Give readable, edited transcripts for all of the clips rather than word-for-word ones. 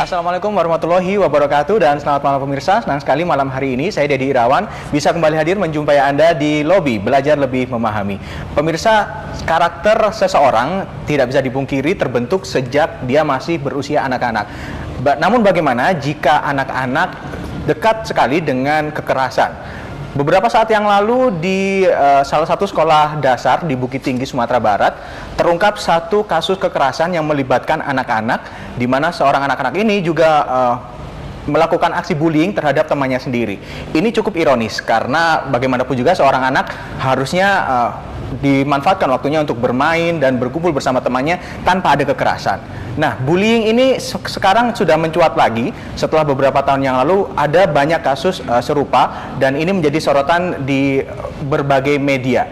Assalamualaikum warahmatullahi wabarakatuh dan selamat malam pemirsa. Senang sekali malam hari ini saya Dedi Irawan bisa kembali hadir menjumpai Anda di lobi Belajar Lebih Memahami. Pemirsa, karakter seseorang tidak bisa dipungkiri terbentuk sejak dia masih berusia anak-anak. Namun bagaimana jika anak-anak dekat sekali dengan kekerasan? Beberapa saat yang lalu di salah satu sekolah dasar di Bukit Tinggi, Sumatera Barat, terungkap satu kasus kekerasan yang melibatkan anak-anak, di mana seorang anak-anak ini juga melakukan aksi bullying terhadap temannya sendiri. Ini cukup ironis karena bagaimanapun juga seorang anak harusnya dimanfaatkan waktunya untuk bermain dan berkumpul bersama temannya tanpa ada kekerasan. Nah, bullying ini sekarang sudah mencuat lagi setelah beberapa tahun yang lalu ada banyak kasus serupa dan ini menjadi sorotan di berbagai media.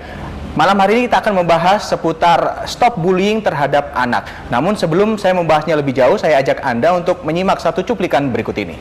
Malam hari ini kita akan membahas seputar stop bullying terhadap anak. Namun sebelum saya membahasnya lebih jauh, saya ajak Anda untuk menyimak satu cuplikan berikut ini.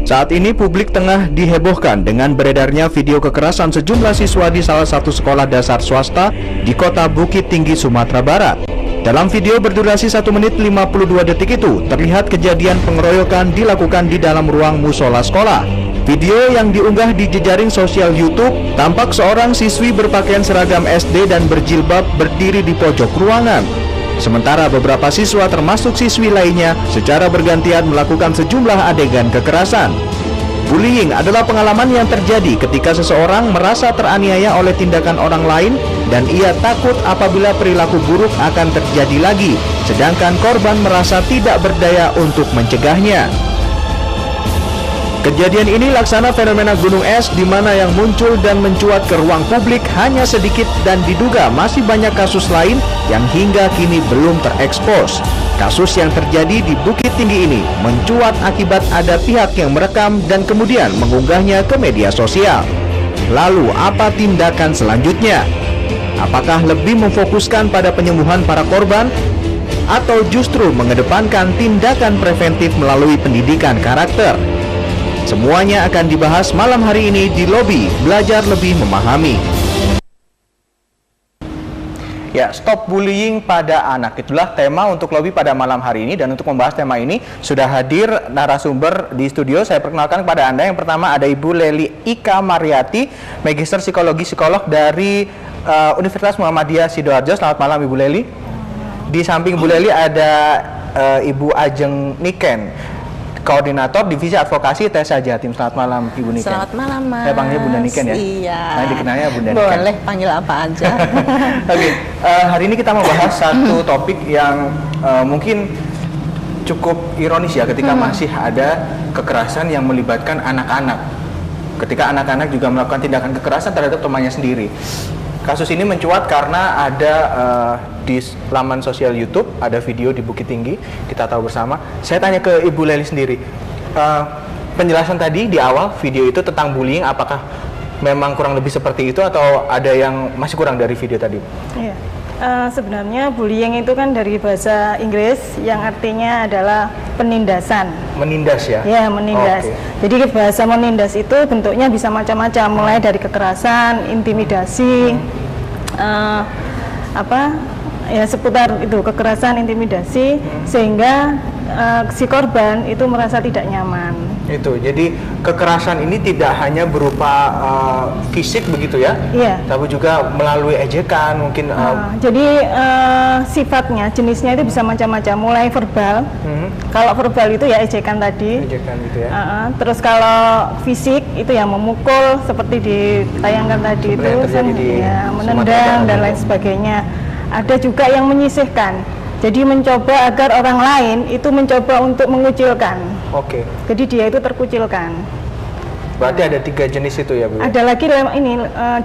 Saat ini publik tengah dihebohkan dengan beredarnya video kekerasan sejumlah siswa di salah satu sekolah dasar swasta di kota Bukit Tinggi, Sumatera Barat. Dalam video berdurasi 1 menit 52 detik itu, terlihat kejadian pengeroyokan dilakukan di dalam ruang musola sekolah. Video yang diunggah di jejaring sosial YouTube, tampak seorang siswi berpakaian seragam SD dan berjilbab berdiri di pojok ruangan. Sementara beberapa siswa termasuk siswi lainnya secara bergantian melakukan sejumlah adegan kekerasan. Bullying adalah pengalaman yang terjadi ketika seseorang merasa teraniaya oleh tindakan orang lain dan ia takut apabila perilaku buruk akan terjadi lagi, sedangkan korban merasa tidak berdaya untuk mencegahnya. Kejadian ini laksana fenomena gunung es di mana yang muncul dan mencuat ke ruang publik hanya sedikit dan diduga masih banyak kasus lain yang hingga kini belum terekspos. Kasus yang terjadi di Bukit Tinggi ini mencuat akibat ada pihak yang merekam dan kemudian mengunggahnya ke media sosial. Lalu apa tindakan selanjutnya? Apakah lebih memfokuskan pada penyembuhan para korban atau justru mengedepankan tindakan preventif melalui pendidikan karakter? Semuanya akan dibahas malam hari ini di lobi Belajar Lebih Memahami. Ya, stop bullying pada anak. Itulah tema untuk lobi pada malam hari ini. Dan untuk membahas tema ini sudah hadir narasumber di studio. Saya perkenalkan kepada Anda. Yang pertama ada Ibu Leli Ika Mariati, Magister Psikologi Psikolog dari Universitas Muhammadiyah Sidoarjo. Selamat malam Ibu Leli. Di samping Ibu Leli ada Ibu Ajeng Niken, Koordinator Divisi Advokasi TESA Jatim. Selamat malam Ibu Niken. Selamat malam Mas. Saya panggilnya Bunda Niken ya? Iya. Nah, dikenalnya Bunda Niken. Boleh panggil apa aja. Oke, hari ini kita membahas satu topik yang mungkin cukup ironis ya ketika masih ada kekerasan yang melibatkan anak-anak. Ketika anak-anak juga melakukan tindakan kekerasan terhadap temannya sendiri. Kasus ini mencuat karena ada di laman sosial YouTube, ada video di Bukit Tinggi, kita tahu bersama. Saya tanya ke Ibu Leli sendiri, penjelasan tadi di awal video itu tentang bullying, apakah memang kurang lebih seperti itu atau ada yang masih kurang dari video tadi? Iya. Sebenarnya bullying itu kan dari bahasa Inggris yang artinya adalah penindasan. Menindas ya? Ya, menindas. Jadi bahasa menindas itu bentuknya bisa macam-macam, mulai dari kekerasan, intimidasi, seputar itu kekerasan, intimidasi, sehingga si korban itu merasa tidak nyaman. Itu, jadi kekerasan ini tidak hanya berupa fisik begitu ya? Iya. Tapi juga melalui ejekan mungkin. Jadi sifatnya, jenisnya itu bisa macam-macam, mulai verbal. Kalau verbal itu ya ejekan tadi. Ejekan gitu ya. Terus kalau fisik itu yang memukul seperti ditayangkan tadi itu, menendang dan lain sebagainya. Ada juga yang menyisihkan. Jadi mencoba agar orang lain itu mencoba untuk mengucilkan. Oke. Jadi dia itu terkucilkan. Berarti ada 3 jenis itu ya Bu? Ada lagi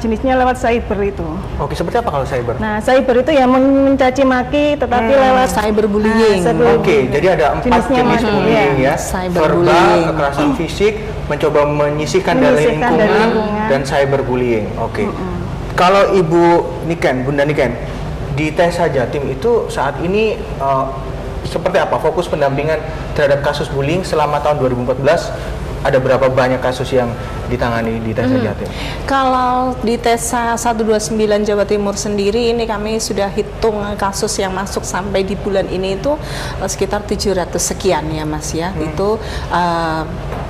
jenisnya lewat cyber itu. Oke, seperti apa kalau cyber? Nah, cyber itu ya mencaci maki tetapi lewat cyberbullying. Oke, jadi ada 4 jenis bullying ya. Verbal, kekerasan fisik, mencoba menyisihkan dari lingkungan, dan cyberbullying. Oke. Kalau Ibu Niken, Bunda Niken, di TESA Jatim itu saat ini seperti apa fokus pendampingan terhadap kasus bullying selama tahun 2014 ada berapa banyak kasus yang ditangani di Desa Jatim? Kalau di Desa 129 Jawa Timur sendiri ini kami sudah hitung kasus yang masuk sampai di bulan ini itu sekitar 700 sekian ya Mas ya. Itu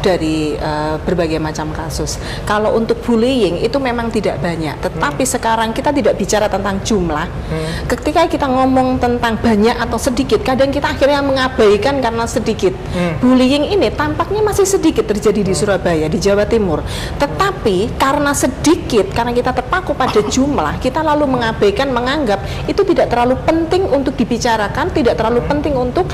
dari berbagai macam kasus. Kalau untuk bullying itu memang tidak banyak, tetapi sekarang kita tidak bicara tentang jumlah. Ketika kita ngomong tentang banyak atau sedikit, kadang kita akhirnya mengabaikan karena sedikit. Bullying ini tampaknya masih sedikit terjadi di Surabaya, di Jawa Timur. Tetapi karena sedikit, karena kita terpaku pada jumlah, kita lalu mengabaikan, menganggap itu tidak terlalu penting untuk dibicarakan, tidak terlalu penting untuk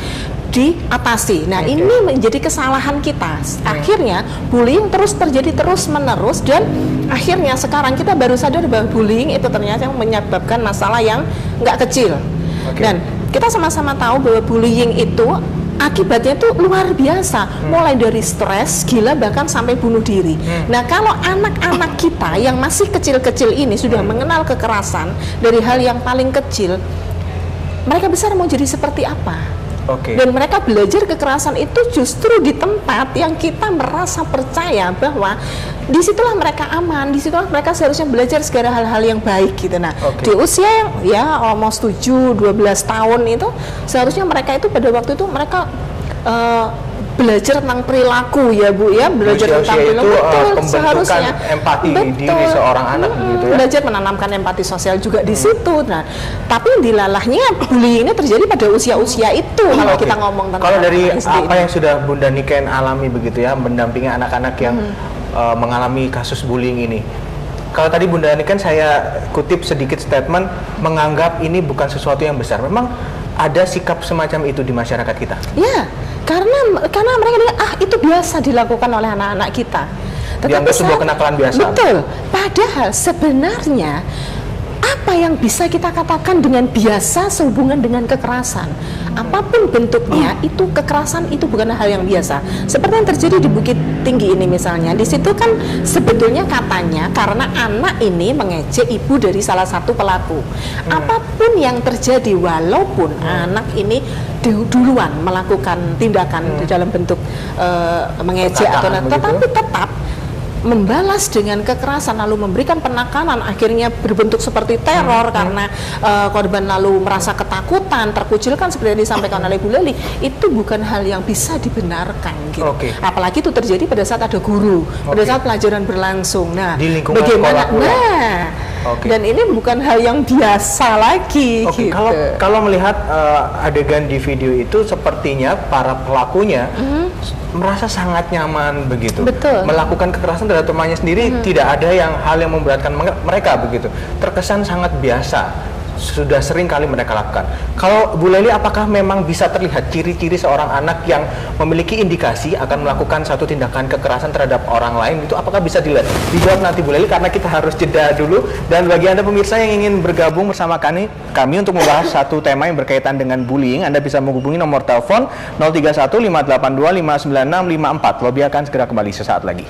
diatasi. Nah, ini menjadi kesalahan kita. Akhirnya bullying terus terjadi terus-menerus, dan akhirnya sekarang kita baru sadar bahwa bullying itu ternyata yang menyebabkan masalah yang nggak kecil. Dan kita sama-sama tahu bahwa bullying itu akibatnya itu luar biasa, mulai dari stres, gila, bahkan sampai bunuh diri. Nah, kalau anak-anak kita yang masih kecil-kecil ini sudah mengenal kekerasan dari hal yang paling kecil, mereka besar mau jadi seperti apa? Dan mereka belajar kekerasan itu justru di tempat yang kita merasa percaya bahwa disitulah mereka aman, disitulah mereka seharusnya belajar segala hal-hal yang baik gitu. Nah, di usia yang ya almost 7-12 tahun itu seharusnya mereka itu pada waktu itu mereka belajar tentang perilaku ya Bu ya, belajar tentang perilaku, seharusnya empati diri seorang anak gitu ya. Belajar menanamkan empati sosial juga di situ. Nah, tapi dilalahnya bullying ini terjadi pada usia-usia itu kalau kita ngomong tentang. Kalau dari apa yang sudah Bunda Niken alami begitu ya, mendampingi anak-anak yang mengalami kasus bullying ini. Kalau tadi Bunda Niken saya kutip sedikit statement menganggap ini bukan sesuatu yang besar. Memang ada sikap semacam itu di masyarakat kita? Ya, karena mereka lihat itu biasa dilakukan oleh anak-anak kita. Dianggap sebuah kenakalan biasa. Betul. Padahal sebenarnya apa yang bisa kita katakan dengan biasa sehubungan dengan kekerasan? Apapun bentuknya, itu kekerasan itu bukan hal yang biasa. Seperti yang terjadi di Bukit Tinggi ini misalnya, di situ kan sebetulnya katanya karena anak ini mengejek ibu dari salah satu pelaku. Apapun yang terjadi, walaupun anak ini duluan melakukan tindakan di dalam bentuk mengejek atau tetapi tetap membalas dengan kekerasan lalu memberikan penekanan, akhirnya berbentuk seperti teror karena korban lalu merasa ketakutan, terkucilkan seperti yang disampaikan oleh Bu Leli, itu bukan hal yang bisa dibenarkan gitu. Apalagi itu terjadi pada saat ada guru, pada saat pelajaran berlangsung. Nah, di lingkungan bagaimana? Sekolah Dan ini bukan hal yang biasa lagi. Gitu. Kalau melihat adegan di video itu, sepertinya para pelakunya merasa sangat nyaman begitu. Melakukan kekerasan terhadap temannya sendiri, tidak ada hal yang memberatkan mereka begitu. Terkesan sangat biasa. Sudah sering kali mereka lakukan. Kalau Bu Leli, apakah memang bisa terlihat ciri-ciri seorang anak yang memiliki indikasi akan melakukan satu tindakan kekerasan terhadap orang lain, itu apakah bisa dilihat? Dijawab nanti Bu Leli, karena kita harus jeda dulu. Dan bagi Anda pemirsa yang ingin bergabung bersama kami untuk membahas satu tema yang berkaitan dengan bullying, Anda bisa menghubungi nomor telepon 031 582 596 54. Lobby akan segera kembali sesaat lagi.